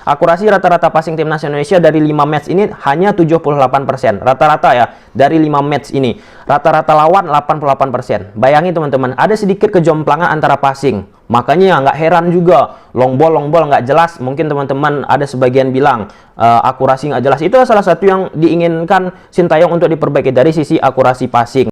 akurasi rata-rata passing timnas Indonesia dari 5 match ini hanya 78%. Rata-rata ya, dari 5 match ini. Rata-rata lawan 88%. Bayangin teman-teman, ada sedikit kejomplangan antara passing. Makanya nggak heran juga, long ball nggak jelas. Mungkin teman-teman ada sebagian bilang akurasi nggak jelas. Itu salah satu yang diinginkan Sintayong untuk diperbaiki dari sisi akurasi passing.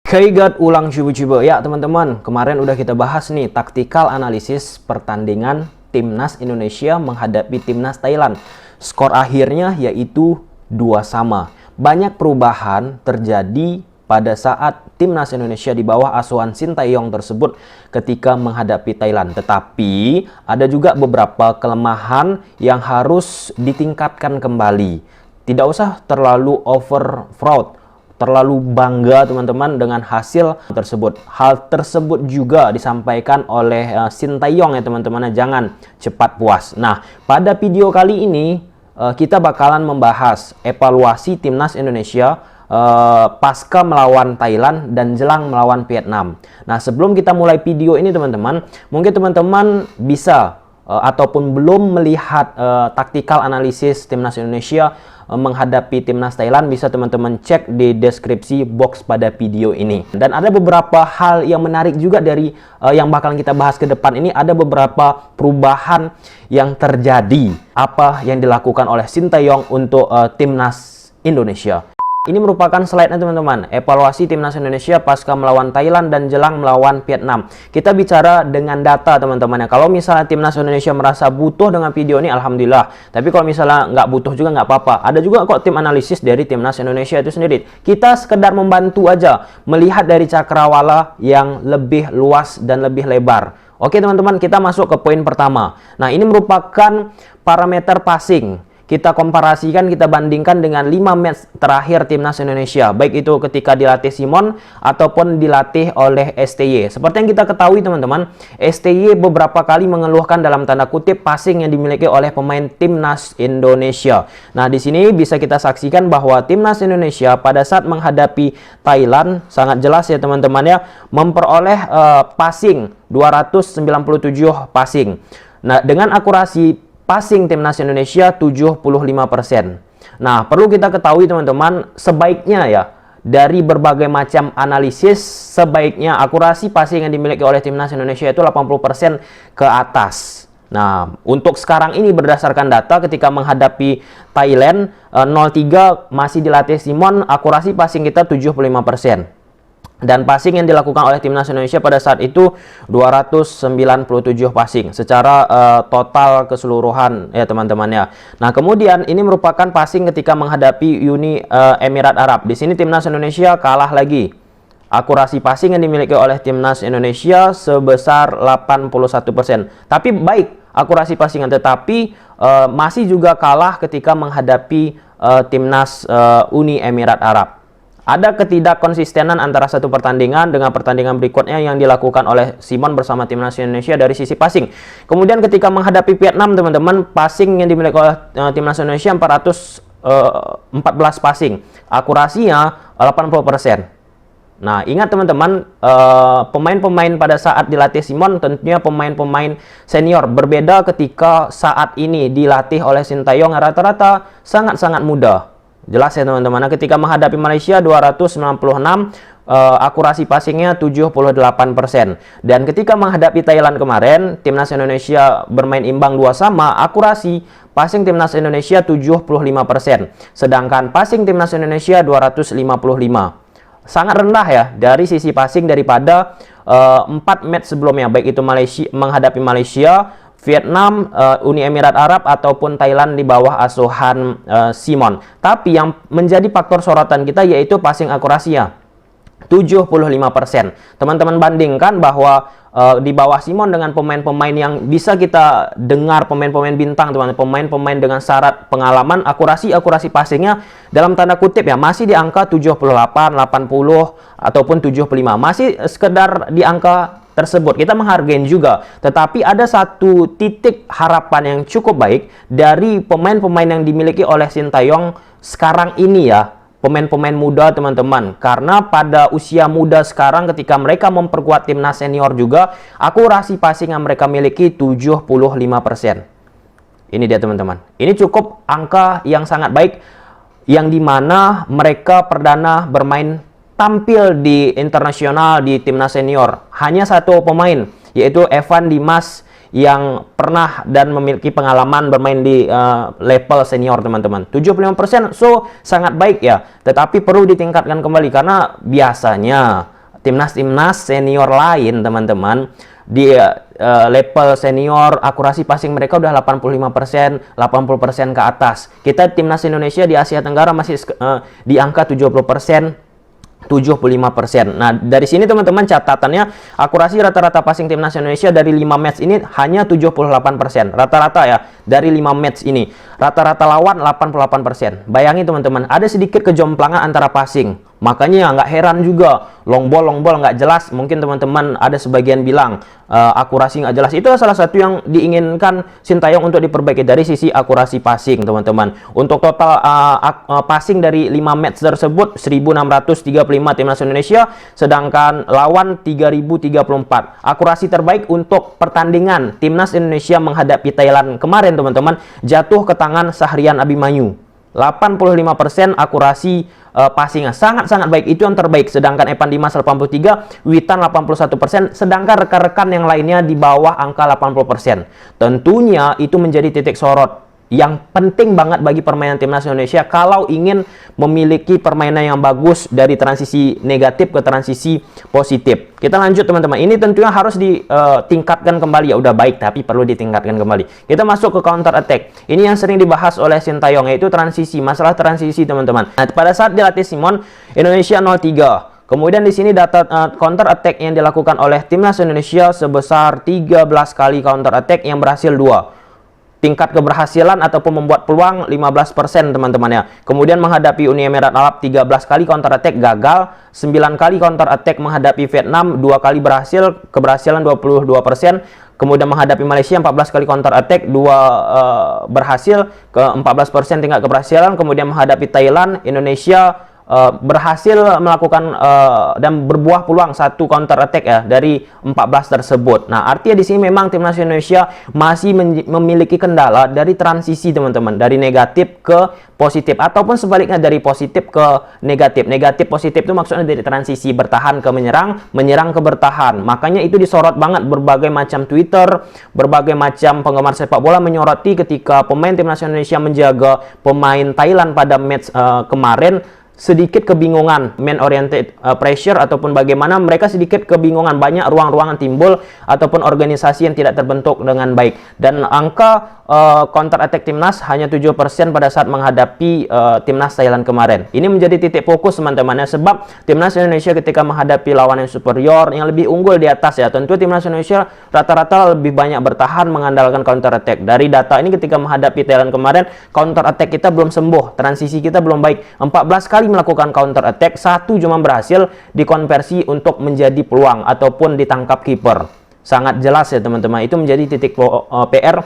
Kaigat ulang coba-coba ya teman-teman, kemarin udah kita bahas nih taktikal analisis pertandingan timnas Indonesia menghadapi timnas Thailand. Skor akhirnya yaitu 2-2. Banyak perubahan terjadi pada saat timnas Indonesia di bawah asuhan Sintayong tersebut ketika menghadapi Thailand. Tetapi ada juga beberapa kelemahan yang harus ditingkatkan kembali. Tidak usah terlalu over fraud, terlalu bangga teman-teman dengan hasil tersebut. Hal tersebut juga disampaikan oleh Sintayong ya teman-teman, jangan cepat puas. Nah, pada video kali ini kita bakalan membahas evaluasi timnas Indonesia pasca melawan Thailand dan jelang melawan Vietnam. Nah, sebelum kita mulai video ini teman-teman, mungkin teman-teman bisa ataupun belum melihat taktikal analisis timnas Indonesia menghadapi timnas Thailand, bisa teman-teman cek di deskripsi box pada video ini. Dan ada beberapa hal yang menarik juga dari yang bakalan kita bahas ke depan ini. Ada beberapa perubahan yang terjadi, apa yang dilakukan oleh Sintayong untuk timnas Indonesia. Ini merupakan slide-nya teman-teman, evaluasi timnas Indonesia pasca melawan Thailand dan jelang melawan Vietnam. Kita bicara dengan data teman-teman ya. Kalau misalnya timnas Indonesia merasa butuh dengan video ini, alhamdulillah. Tapi kalau misalnya nggak butuh juga nggak apa-apa. Ada juga kok tim analisis dari timnas Indonesia itu sendiri. Kita sekedar membantu aja, melihat dari cakrawala yang lebih luas dan lebih lebar. Oke teman-teman, kita masuk ke poin pertama. Nah, ini merupakan parameter passing. Kita komparasikan, kita bandingkan dengan 5 match terakhir timnas Indonesia, baik itu ketika dilatih Simon ataupun dilatih oleh STY. Seperti yang kita ketahui teman-teman, STY beberapa kali mengeluhkan dalam tanda kutip passing yang dimiliki oleh pemain timnas Indonesia. Nah, di sini bisa kita saksikan bahwa timnas Indonesia pada saat menghadapi Thailand sangat jelas ya teman-teman ya, memperoleh passing 297 passing. Nah, dengan akurasi passing timnas Indonesia 75%. Nah, perlu kita ketahui teman-teman, sebaiknya ya, dari berbagai macam analisis, sebaiknya akurasi passing yang dimiliki oleh timnas Indonesia itu 80% ke atas. Nah, untuk sekarang ini berdasarkan data ketika menghadapi Thailand 0-3 masih dilatih Simon, akurasi passing kita 75%. Dan passing yang dilakukan oleh timnas Indonesia pada saat itu 297 passing secara total keseluruhan ya teman-teman ya. Nah, kemudian ini merupakan passing ketika menghadapi Uni Emirat Arab. Di sini timnas Indonesia kalah lagi. Akurasi passing yang dimiliki oleh timnas Indonesia sebesar 81%. Tapi baik akurasi passing, tetapi masih juga kalah ketika menghadapi timnas Uni Emirat Arab. Ada ketidakkonsistenan antara satu pertandingan dengan pertandingan berikutnya yang dilakukan oleh Simon bersama timnas Indonesia dari sisi passing. Kemudian ketika menghadapi Vietnam teman-teman, passing yang dimiliki oleh timnas Indonesia 414 passing. Akurasinya 80%. Nah, ingat teman-teman, pemain-pemain pada saat dilatih Simon tentunya pemain-pemain senior. Berbeda ketika saat ini dilatih oleh Sintayong, rata-rata sangat-sangat muda. Jelas ya teman-teman, ketika menghadapi Malaysia 296, akurasi passingnya 78%. Dan ketika menghadapi Thailand kemarin, timnas Indonesia bermain imbang 2-2, akurasi passing timnas Indonesia 75%. Sedangkan passing timnas Indonesia 255. Sangat rendah ya dari sisi passing daripada 4 match sebelumnya, baik itu menghadapi Malaysia, Vietnam, Uni Emirat Arab ataupun Thailand di bawah asuhan Simon. Tapi yang menjadi faktor sorotan kita yaitu passing akurasinya 75%. Teman-teman bandingkan bahwa di bawah Simon dengan pemain-pemain yang bisa kita dengar, pemain-pemain bintang teman-teman, pemain-pemain dengan syarat pengalaman, akurasi passingnya dalam tanda kutip ya masih di angka 78, 80 ataupun 75. Masih sekedar di angka tersebut. Kita menghargai juga, tetapi ada satu titik harapan yang cukup baik dari pemain-pemain yang dimiliki oleh Sintayong sekarang ini ya. pemain-pemain muda teman-teman. Karena pada usia muda sekarang ketika mereka memperkuat timnas senior juga, akurasi passing yang mereka miliki 75%. Ini dia teman-teman. Ini cukup angka yang sangat baik, yang dimana mereka perdana bermain tampil di internasional di timnas senior. Hanya satu pemain, yaitu Evan Dimas, yang pernah dan memiliki pengalaman bermain di level senior teman-teman. 75% so sangat baik ya, tetapi perlu ditingkatkan kembali karena biasanya timnas-timnas senior lain teman-teman di level senior akurasi passing mereka udah 85%, 80% ke atas. Kita timnas Indonesia di Asia Tenggara masih di angka 70%, 75%. Nah, dari sini teman-teman catatannya akurasi rata-rata passing timnas Indonesia dari 5 match ini hanya 78%. Rata-rata ya, dari 5 match ini. Rata-rata lawan 88%. Bayangin teman-teman, ada sedikit kejomplangan antara passing. Makanya nggak heran juga, long ball nggak jelas. Mungkin teman-teman ada sebagian bilang akurasi nggak jelas. Itu salah satu yang diinginkan Sintayong untuk diperbaiki dari sisi akurasi passing teman-teman. Untuk total passing dari 5 match tersebut 1635 timnas Indonesia, sedangkan lawan 3034. Akurasi terbaik untuk pertandingan timnas Indonesia menghadapi Thailand kemarin teman-teman jatuh ke tangan Sahrian Abimanyu. 85% akurasi passingnya sangat-sangat baik, itu yang terbaik. Sedangkan Evan Dimas 83, Witan 81%, sedangkan rekan-rekan yang lainnya di bawah angka 80%. Tentunya itu menjadi titik sorot yang penting banget bagi permainan timnas Indonesia kalau ingin memiliki permainan yang bagus dari transisi negatif ke transisi positif. Kita lanjut teman-teman. Ini tentunya harus ditingkatkan kembali, ya udah baik tapi perlu ditingkatkan kembali. Kita masuk ke counter attack. Ini yang sering dibahas oleh Sintayong, yaitu transisi, masalah transisi teman-teman. Nah, pada saat dilatih Simon, Indonesia 0-3. Kemudian di sini data counter attack yang dilakukan oleh timnas Indonesia sebesar 13 kali counter attack yang berhasil 2. Tingkat keberhasilan ataupun membuat peluang 15% teman-teman ya. Kemudian menghadapi Uni Emirat Arab 13 kali counter attack gagal, 9 kali counter attack menghadapi Vietnam, 2 kali berhasil, keberhasilan 22%. Kemudian menghadapi Malaysia 14 kali counter attack, 2 berhasil, ke 14% tingkat keberhasilan. Kemudian menghadapi Thailand, Indonesia berhasil melakukan dan berbuah peluang 1 counter attack ya dari 14 tersebut. Nah, artinya di sini memang timnas Indonesia masih memiliki kendala dari transisi teman-teman, dari negatif ke positif ataupun sebaliknya dari positif ke negatif. Negatif positif itu maksudnya dari transisi bertahan ke menyerang, menyerang ke bertahan. Makanya itu disorot banget berbagai macam Twitter, berbagai macam penggemar sepak bola menyoroti ketika pemain timnas Indonesia menjaga pemain Thailand pada match kemarin sedikit kebingungan, man oriented pressure ataupun bagaimana mereka sedikit kebingungan, banyak ruang-ruangan timbul ataupun organisasi yang tidak terbentuk dengan baik. Dan angka counter attack timnas hanya 7% pada saat menghadapi timnas Thailand kemarin. Ini menjadi titik fokus teman-teman ya, sebab timnas Indonesia ketika menghadapi lawan yang superior, yang lebih unggul di atas ya, tentu timnas Indonesia rata-rata lebih banyak bertahan mengandalkan counter attack. Dari data ini ketika menghadapi Thailand kemarin, counter attack kita belum sembuh, transisi kita belum baik. 14 kali melakukan counter attack, 1 cuma berhasil dikonversi untuk menjadi peluang ataupun ditangkap kiper. Sangat jelas ya teman-teman, itu menjadi titik PR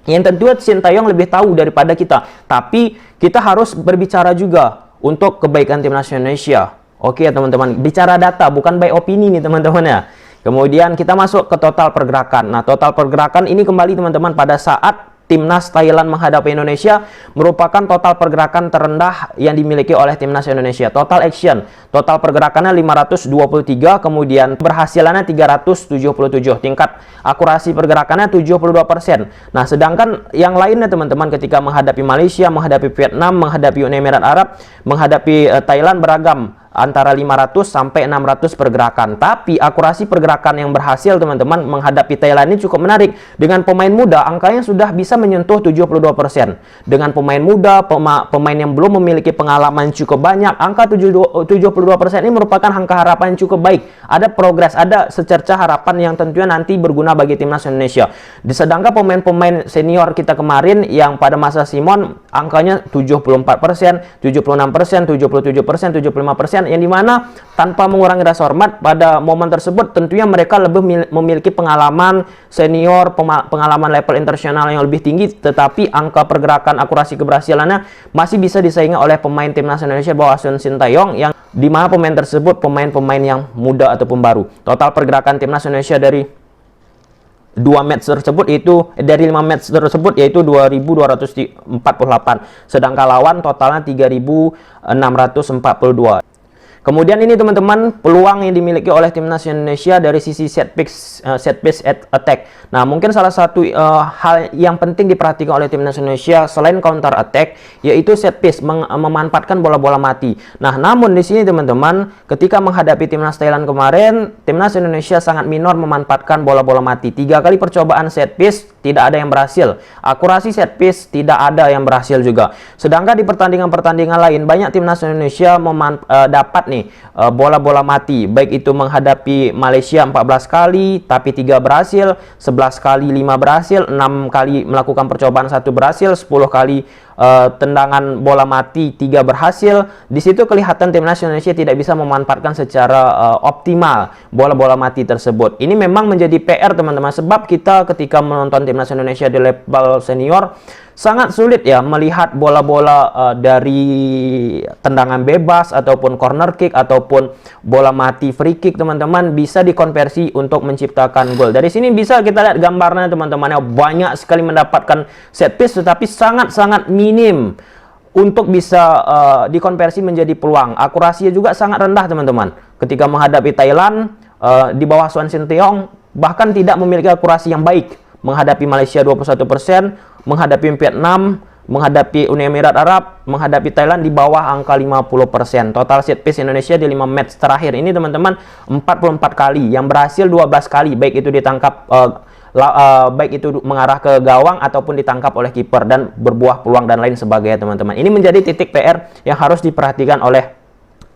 yang tentu Sintayong lebih tahu daripada kita. Tapi kita harus berbicara juga untuk kebaikan timnas Indonesia. Oke ya teman-teman, bicara data bukan by opini nih teman-teman ya. Kemudian kita masuk ke total pergerakan. Nah, total pergerakan ini kembali teman-teman pada saat timnas Thailand menghadapi Indonesia merupakan total pergerakan terendah yang dimiliki oleh timnas Indonesia. Total action, total pergerakannya 523, kemudian berhasilannya 377. Tingkat akurasi pergerakannya 72%. Nah, sedangkan yang lainnya teman-teman ketika menghadapi Malaysia, menghadapi Vietnam, menghadapi Uni Emirat Arab, menghadapi Thailand beragam, antara 500 sampai 600 pergerakan. Tapi akurasi pergerakan yang berhasil teman-teman menghadapi Thailand ini cukup menarik. Dengan pemain muda angkanya sudah bisa menyentuh 72%. Dengan pemain muda, pemain yang belum memiliki pengalaman cukup banyak, angka 72% ini merupakan angka harapan yang cukup baik. Ada progres, ada secerca harapan yang tentunya nanti berguna bagi timnas Indonesia. Sedangkan pemain-pemain senior kita kemarin yang pada masa Simon angkanya 74%, 76%, 77%, 75%, yang dimana tanpa mengurangi rasa hormat pada momen tersebut tentunya mereka lebih memiliki pengalaman senior, pengalaman level internasional yang lebih tinggi, tetapi angka pergerakan akurasi keberhasilannya masih bisa disaingi oleh pemain timnas Indonesia bawah asuhan Sintayong, yang dimana pemain tersebut pemain-pemain yang muda ataupun baru. Total pergerakan timnas Indonesia dari 5 match tersebut yaitu 2248, sedangkan lawan totalnya 3642. Kemudian ini teman-teman peluang yang dimiliki oleh timnas Indonesia dari sisi set piece attack. Nah, mungkin salah satu hal yang penting diperhatikan oleh timnas Indonesia selain counter attack yaitu set piece, memanfaatkan bola-bola mati. Nah, namun di sini teman-teman ketika menghadapi timnas Thailand kemarin, timnas Indonesia sangat minor memanfaatkan bola-bola mati. 3 kali percobaan set piece tidak ada yang berhasil. Akurasi set piece tidak ada yang berhasil juga. Sedangkan di pertandingan-pertandingan lain banyak timnas Indonesia dapat nih bola-bola mati, baik itu menghadapi Malaysia 14 kali tapi 3 berhasil, 11 kali 5 berhasil, 6 kali melakukan percobaan 1 berhasil, 10 kali tendangan bola mati 3 berhasil. Di situ kelihatan timnas Indonesia tidak bisa memanfaatkan secara optimal bola-bola mati tersebut. Ini memang menjadi PR teman-teman, sebab kita ketika menonton timnas Indonesia di level senior sangat sulit ya melihat bola-bola dari tendangan bebas ataupun corner kick ataupun bola mati free kick teman-teman bisa dikonversi untuk menciptakan gol. Dari sini bisa kita lihat gambarnya teman-teman, ya banyak sekali mendapatkan set piece tetapi sangat-sangat minim untuk bisa dikonversi menjadi peluang. Akurasinya juga sangat rendah teman-teman. Ketika menghadapi Thailand di bawah asuhan Sintayong bahkan tidak memiliki akurasi yang baik. Menghadapi Malaysia 21%, menghadapi Vietnam, menghadapi Uni Emirat Arab, menghadapi Thailand di bawah angka 50%. Total set piece Indonesia di 5 match terakhir ini teman-teman 44 kali, yang berhasil 12 kali, baik itu ditangkap baik itu mengarah ke gawang ataupun ditangkap oleh kiper dan berbuah peluang dan lain sebagainya teman-teman. Ini menjadi titik PR yang harus diperhatikan oleh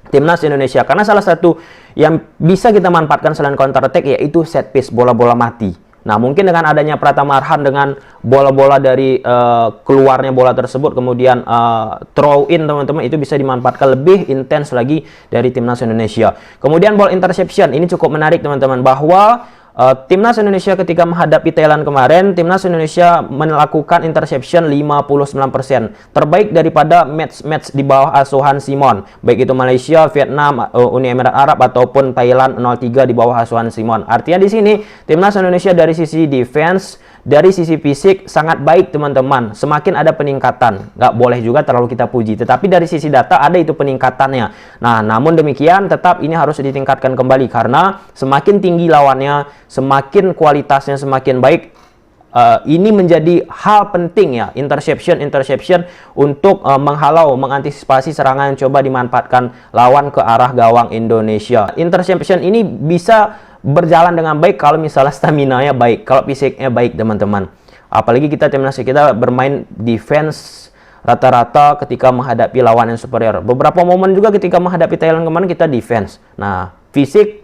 timnas Indonesia, karena salah satu yang bisa kita manfaatkan selain counter attack yaitu set piece, bola-bola mati. Nah, mungkin dengan adanya Pratama Arhan dengan bola-bola dari keluarnya bola tersebut kemudian throw in teman-teman, itu bisa dimanfaatkan lebih intens lagi dari timnas Indonesia. Kemudian ball interception ini cukup menarik teman-teman, bahwa timnas Indonesia ketika menghadapi Thailand kemarin, timnas Indonesia melakukan interception 59%, terbaik daripada match-match di bawah asuhan Simon, baik itu Malaysia, Vietnam, Uni Emirat Arab ataupun Thailand 03 di bawah asuhan Simon. Artinya di sini timnas Indonesia dari sisi defense, dari sisi fisik sangat baik teman-teman. Semakin ada peningkatan, nggak boleh juga terlalu kita puji, tetapi dari sisi data ada itu peningkatannya. Nah, namun demikian tetap ini harus ditingkatkan kembali, karena semakin tinggi lawannya, semakin kualitasnya semakin baik. Ini menjadi hal penting ya, interception untuk menghalau, mengantisipasi serangan yang coba dimanfaatkan lawan ke arah gawang Indonesia. Interception ini bisa berjalan dengan baik kalau misalnya stamina-nya baik, kalau fisiknya baik teman-teman. Apalagi kita timnas kita bermain defense rata-rata ketika menghadapi lawan yang superior. Beberapa momen juga ketika menghadapi Thailand kemarin kita defense. Nah, fisik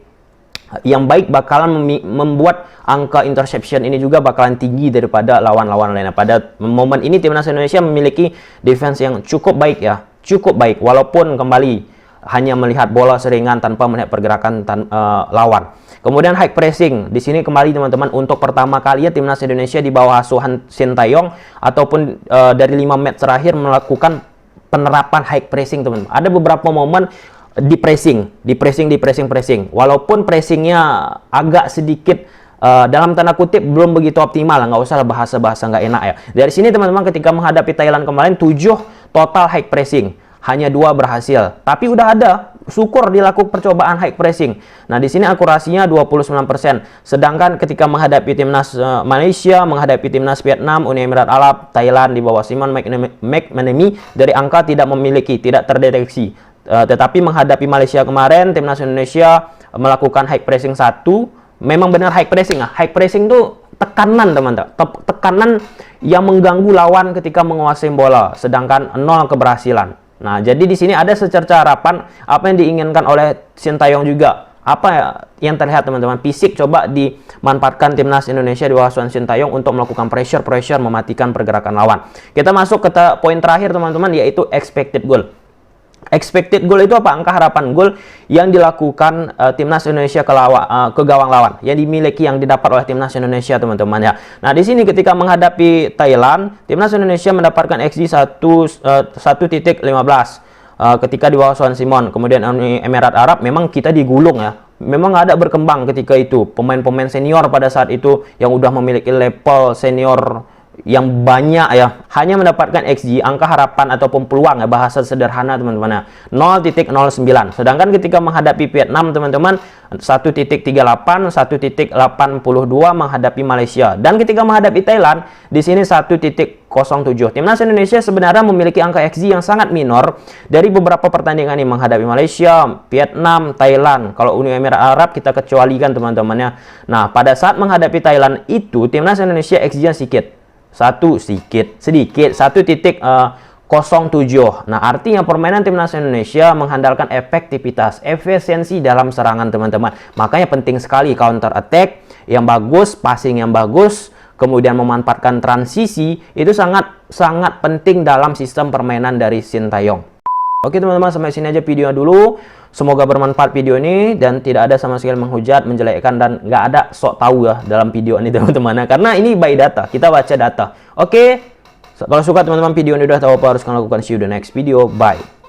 yang baik bakalan membuat angka interception ini juga bakalan tinggi daripada lawan-lawan lainnya. Pada momen ini timnas Indonesia memiliki defense yang cukup baik ya, cukup baik, walaupun kembali hanya melihat bola seringan tanpa melihat pergerakan lawan. Kemudian high pressing. Di sini kembali teman-teman, untuk pertama kalinya timnas Indonesia di bawah asuhan Sintayong ataupun dari 5 match terakhir melakukan penerapan high pressing teman-teman. Ada beberapa momen di pressing. Walaupun pressingnya agak sedikit dalam tanda kutip belum begitu optimal, nggak usah bahasa-bahasa nggak enak ya. Dari sini teman-teman ketika menghadapi Thailand kemarin 7 total high pressing, hanya 2 berhasil. Tapi udah ada, syukur dilakukan percobaan high pressing. Nah, di sini akurasinya 29%. Sedangkan ketika menghadapi timnas Malaysia, menghadapi timnas Vietnam, Uni Emirat Arab, Thailand di bawah Simon McManamy, dari angka tidak terdeteksi. Tetapi menghadapi Malaysia kemarin, timnas Indonesia melakukan high pressing 1. Memang benar high pressing. High pressing itu tekanan teman-teman, tekanan yang mengganggu lawan ketika menguasai bola, sedangkan 0 keberhasilan. Nah, jadi di sini ada secerca harapan apa yang diinginkan oleh Sintayong juga. Apa yang terlihat teman-teman? Fisik coba dimanfaatkan timnas Indonesia di bawah asuhan Sintayong untuk melakukan pressure mematikan pergerakan lawan. Kita masuk ke poin terakhir teman-teman, yaitu expected goal. Expected goal itu apa? Angka harapan gol yang dilakukan timnas Indonesia ke gawang lawan, yang dimiliki, yang didapat oleh timnas Indonesia, teman-teman ya. Nah, di sini ketika menghadapi Thailand, timnas Indonesia mendapatkan XG 1.15 ketika di bawah Son Simon. Kemudian Uni Emirat Arab memang kita digulung ya. Memang nggak ada berkembang ketika itu. Pemain-pemain senior pada saat itu yang udah memiliki level senior yang banyak ya, hanya mendapatkan XG, angka harapan ataupun peluang ya, bahasa sederhana teman-teman ya, 0.09. Sedangkan ketika menghadapi Vietnam teman-teman 1.38, 1.82 menghadapi Malaysia, dan ketika menghadapi Thailand di sini 1.07. Timnas Indonesia sebenarnya memiliki angka XG yang sangat minor dari beberapa pertandingan ini menghadapi Malaysia, Vietnam, Thailand. Kalau Uni Emirat Arab kita kecualikan teman-teman ya. Nah, pada saat menghadapi Thailand itu timnas Indonesia XG-nya sedikit 1.07. Nah, artinya permainan timnas Indonesia mengandalkan efektivitas, efisiensi dalam serangan teman-teman. Makanya penting sekali counter attack yang bagus, passing yang bagus, kemudian memanfaatkan transisi, itu sangat penting dalam sistem permainan dari Sintayong. Oke teman-teman, sampai sini aja videonya dulu. Semoga bermanfaat video ini dan tidak ada sama sekali menghujat, menjelekkan, dan nggak ada sok tahu ya dalam video ini teman-teman. Karena ini by data, kita baca data. Oke, kalau suka teman-teman video ini udah tahu apa harus kalian lakukan. See you the next video. Bye.